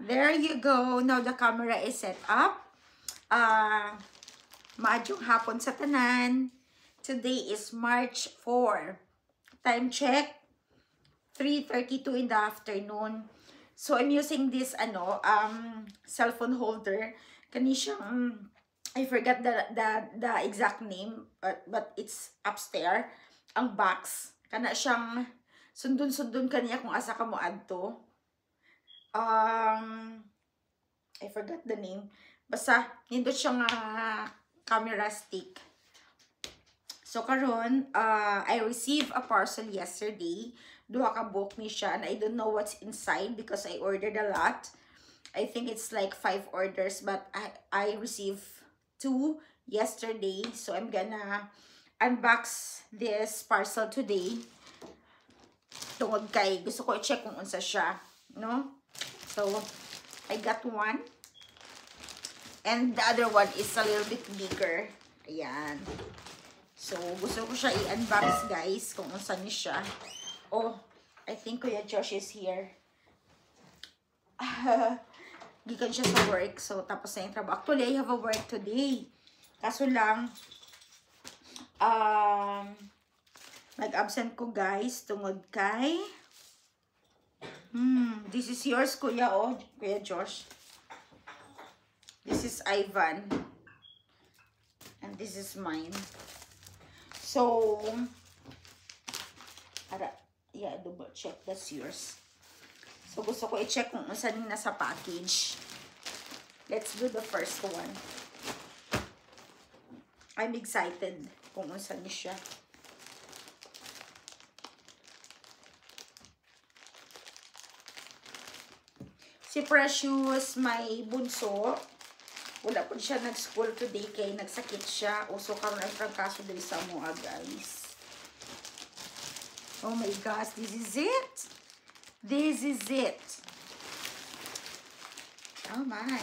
There you go. Now the camera is set up. Maadjong hapon sa tanan. Today is March 4. Time check, 3:32 in the afternoon. So I'm using this cellphone holder. Kani siyang I forgot the exact name, but it's upstairs. Ang box kana siyang sundon-sundon kaniya kung asa ka mo adto. I forgot the name. Basta nindot siya nga camera stick. So karon, I received a parcel yesterday. Duha ka book ni siya, and I don't know what's inside because I ordered a lot. I think it's like 5 orders, but I received 2 yesterday. So I'm gonna unbox this parcel today. Tungod kay gusto ko i-check kung unsa siya, no? So I got one. And the other one is a little bit bigger. Ayan. So, gusto ko siya i-unbox, guys, kung unsan ni siya. Oh, I think Kuya Josh is here. Gikan siya sa work. So, tapos na yung trabaho. Actually, I have a work today. Kaso lang, nag-absent ko, guys, tungod kay... this is yours, Kuya, oh, Kuya Josh. This is Ivan. And this is mine. So, yeah, double check. That's yours. So, gusto ko i-check kung saan yung nasa package. Let's do the first one. I'm excited kung saan siya. Si Precious, may bunso. Wala po siya nag-school today kay nagsakit siya. Uso karon ang trangkaso diri sa mga guys. Oh my gosh, this is it. This is it. Oh my.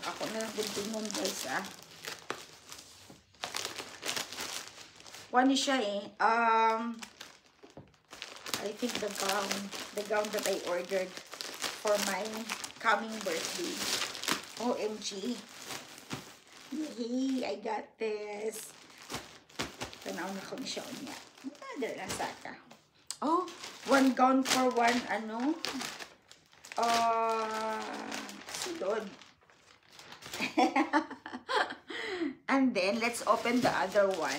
Ako na lang buntingon guys Wani siya I think the gown that I ordered for my coming birthday. OMG. Hey, I got this. Tanaw na ko ni siya niya. Mother na saka. Oh, one gown for one, sulod. And then, let's open the other one.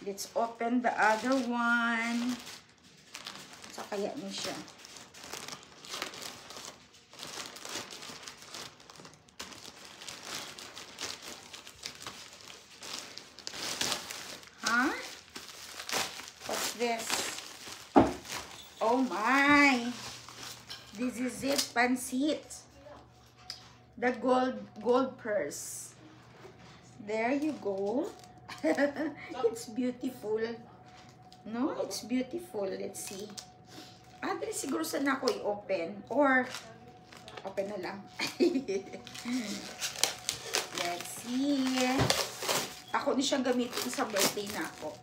Let's open the other one. Sa kaya niya siya. Huh? What's this? Oh my! This is it, pansit. The gold purse. There you go. It's beautiful. No, it's beautiful. Let's see. Dali siguro sana ako i-open. Or, open na lang. Let's see. Ako ni siyang gamitin sa birthday na ako.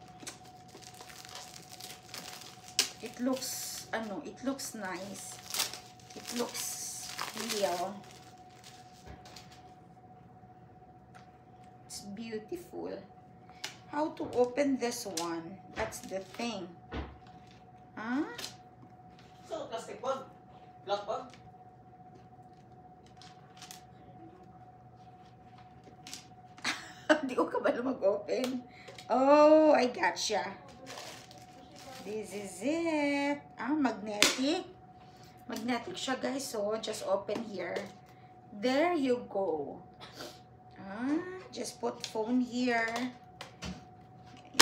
It looks, it looks nice. It looks real. It's beautiful. How to open this one? That's the thing. Huh? So, plastic bag? Black bag? Hindi ko ka ba mag-open? Oh, I gotcha. This is it. Magnetic. Magnetic siya, guys. So, just open here. There you go. Just put phone here.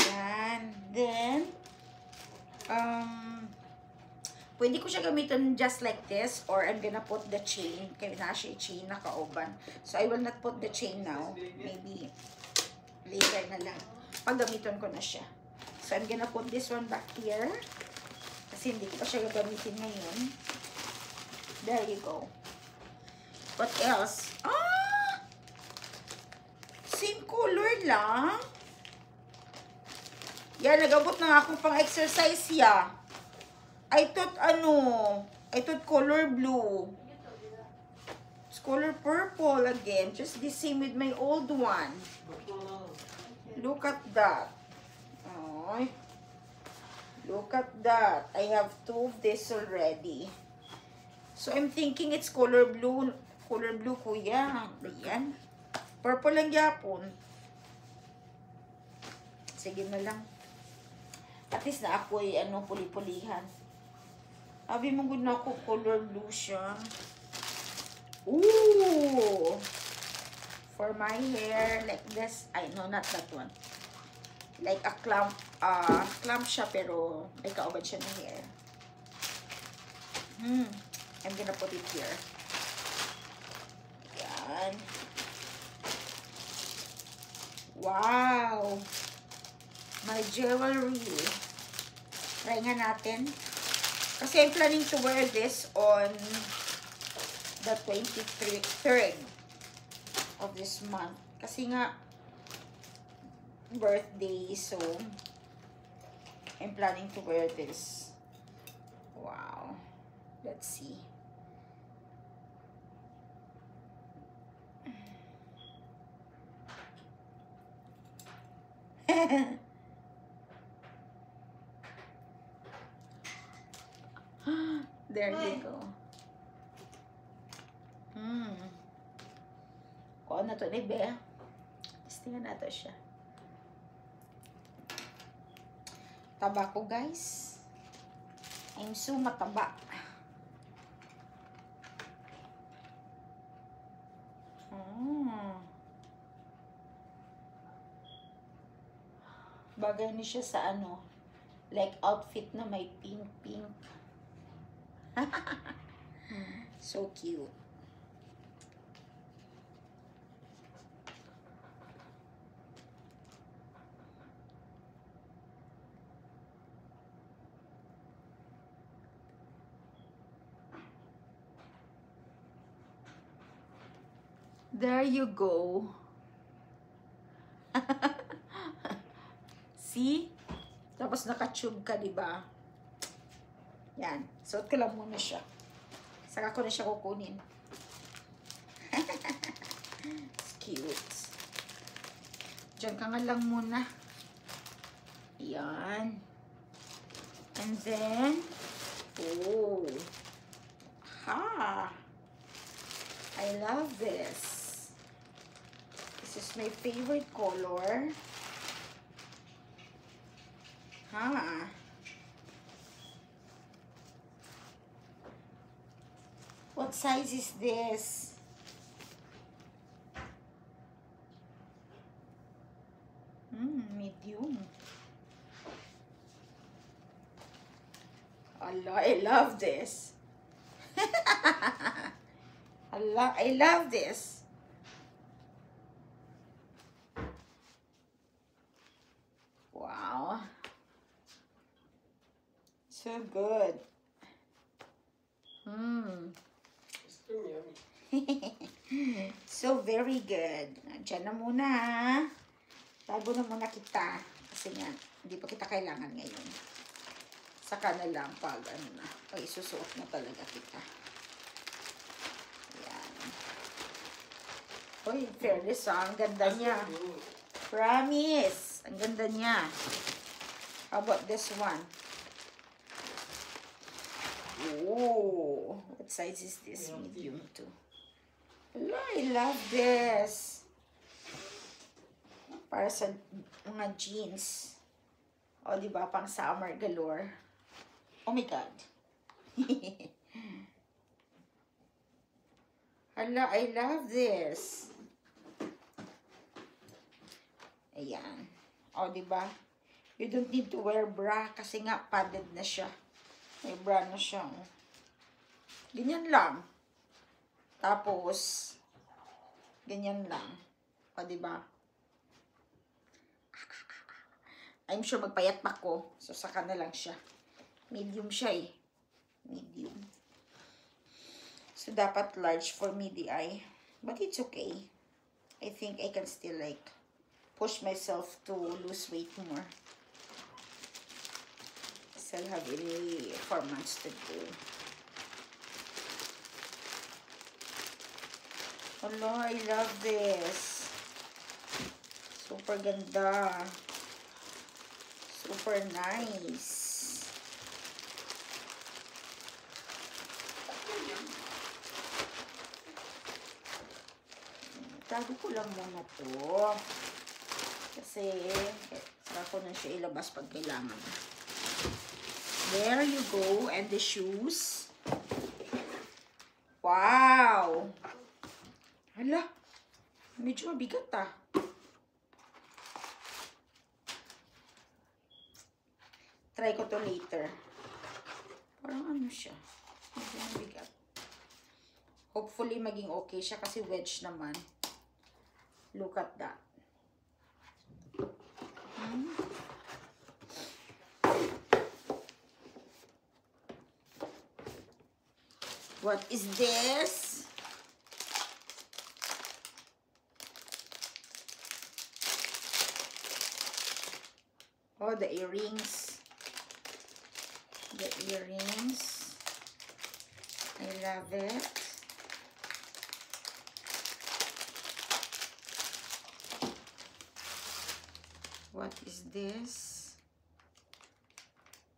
Yan. Then, pwede ko siya gamitin just like this, or I'm gonna put the chain. Kaya na siya chain nakauban. So, I will not put the chain now. Maybe later na lang. Paggamitin ko na siya. So, I'm gonna put this one back here. Kasi hindi ko pa siya gagamitin ngayon. There you go. What else? Same color lang. Yan, nagabot na nga akong pang-exercise ya. I thought color blue. It's color purple again. Just the same with my old one. Look at that. Oh, look at that. I have 2 of this already. So, I'm thinking it's color blue. Color blue, kuya. Ayan. Purple lang yapon. Sige na lang. At least na ako ay puli-pulihan. Sabi mo good na ako, color blue siya. Ooh! For my hair, like this. I no, not that one. Like a clump siya, pero may kaubad siya ng hair. I'm gonna put it here. Yan. Wow! My jewelry. Try nga natin. Kasi I'm planning to wear this on the 23rd of this month. Kasi nga, birthday. So, I'm planning to wear this. Wow. Let's see. There you go. Kuha na to ni Bea. Testingan nato siya. Taba ko, guys. I'm so mataba. Bagay ni siya sa like outfit na may pink. So cute. There you go. See? Tapos naka-tube ka, diba? Yan. Suot ko lang muna siya. Saka ko na siya kukunin. It's cute. Diyan ka nga lang muna. Yan. And then, oh. Ha! I love this. This is my favorite color. Ha! What size is this? Medium. Allah, I love this. Allah, I love this. Wow. So good. So very good. Diyan na muna. Tago na muna kita. Kasi nga, hindi pa kita kailangan ngayon. Saka na lang pag pag isusuot na talaga kita. Yan. Uy, fairness ang ganda niya. Promise. Ang ganda niya. How about this one? Oh, what size is this? Medium too. I love this. Para sa mga jeans. O, diba? Pang summer galore. Oh my God. Hala, I love this. Ayan. O, diba? You don't need to wear bra kasi nga padded na siya. May bra na siya. Ganyan lang. Tapos, ganyan lang. O, diba? I'm sure magpayat pa ko. So, saka na lang siya. Medium siya eh. Medium. So, dapat large for midi-eye. But it's okay. I think I can still like push myself to lose weight more. still have any 4 months to go. Hello, I love this. Super ganda. Super nice. Tago ko lang muna to. Kasi, saka ko na siya ilabas pag kailangan. There you go. And the shoes. Wow! Hala, medyo mabigat ah. Try ko to later. Parang ano siya. Medyo mabigat. Hopefully, maging okay siya kasi wedge naman. Look at that. What is this? Oh, the earrings. The earrings. I love it. What is this?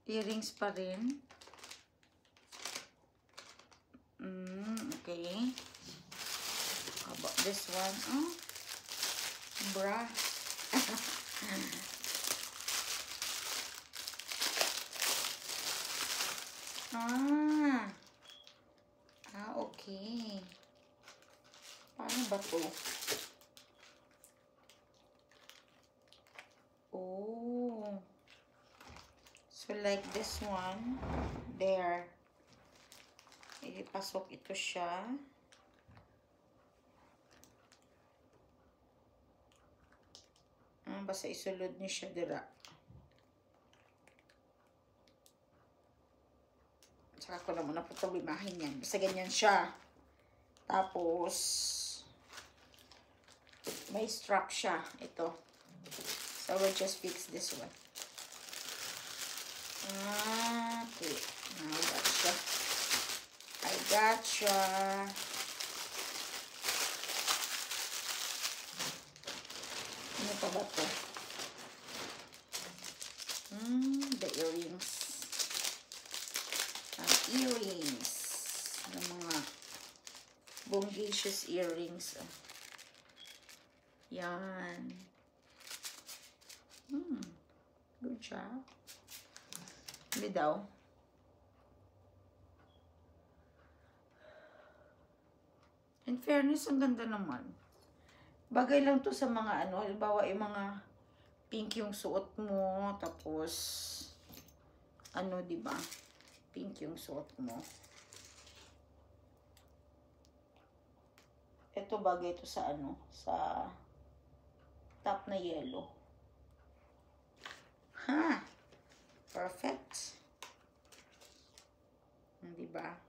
Earrings pa rin. Okay. How about this one? Oh, bra. Okay. Paano ba to? Oh. So, like this one. There. Ipasok ito siya. Basta isulod niyo siya dira. Saka ko na muna po problemahin yan. Basta ganyan siya. Tapos, may strap siya. Ito. So, we'll just fix this one. Okay. Now, gotcha. I gotcha. Ano pa ba ito? The earrings. Earrings. Ng mga bongacious earrings. Yan. Good job. Hindi daw. In fairness, ang ganda naman. Bagay lang to sa mga ano, halimbawa yung mga pink yung suot mo, tapos ano, di ba? Pink yung suot mo. Ito bagay to sa ano, sa top na yellow. Ha! Perfect. Di ba?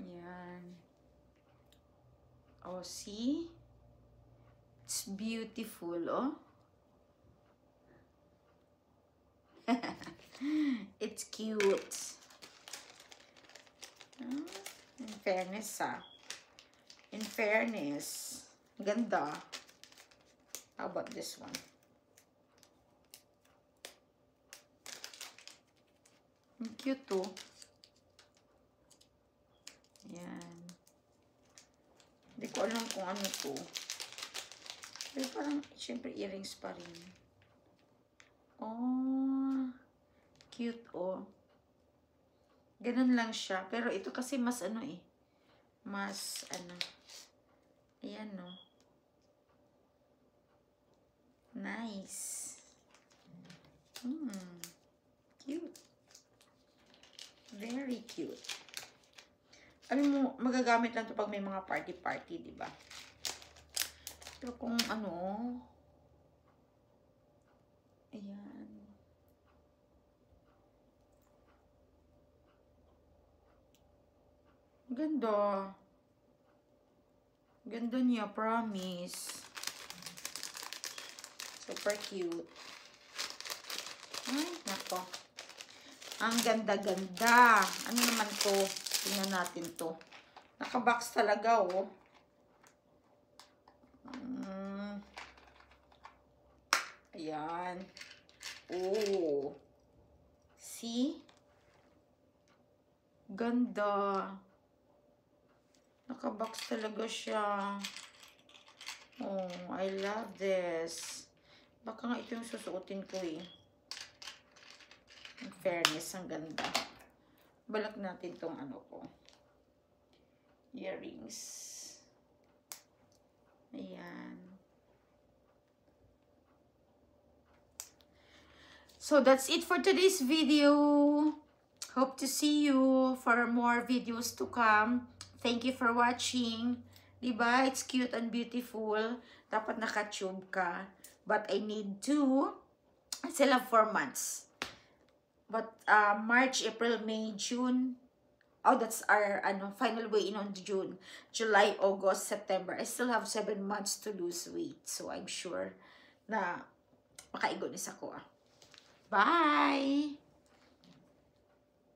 Yan. Oh, see? It's beautiful, oh. It's cute. In fairness, in fairness, ganda. How about this one? Cute, too. Yan. Hindi ko alam kung ano to. Pero parang, syempre, earrings pa rin. Oh, cute, oh. Ganun lang siya. Pero ito kasi mas ano eh. Mas, ano. Ayan, no. Nice. Cute. Very cute. Alam mo, magagamit lang to pag may mga party-party, di ba? Pero kung ano, ayan. Ganda. Ganda niya, promise. Super cute. Ay, nako. Ang ganda-ganda. Ano naman to? Tingnan natin to. Naka-box talaga, oh. Ayan. Oh. See? Ganda. Naka-box talaga siya. Oh, I love this. Baka nga ito yung susuotin ko eh. In fairness, ang ganda. Balak natin tong ano ko. Earrings. Ayan. So, that's it for today's video. Hope to see you for more videos to come. Thank you for watching. Diba? It's cute and beautiful. Dapat naka-tube ka. But I need to. I still have 4 months. But March, April, May, June. Oh, that's our final weigh-in on June. July, August, September. I still have 7 months to lose weight. So I'm sure na makaigonis ako. Bye!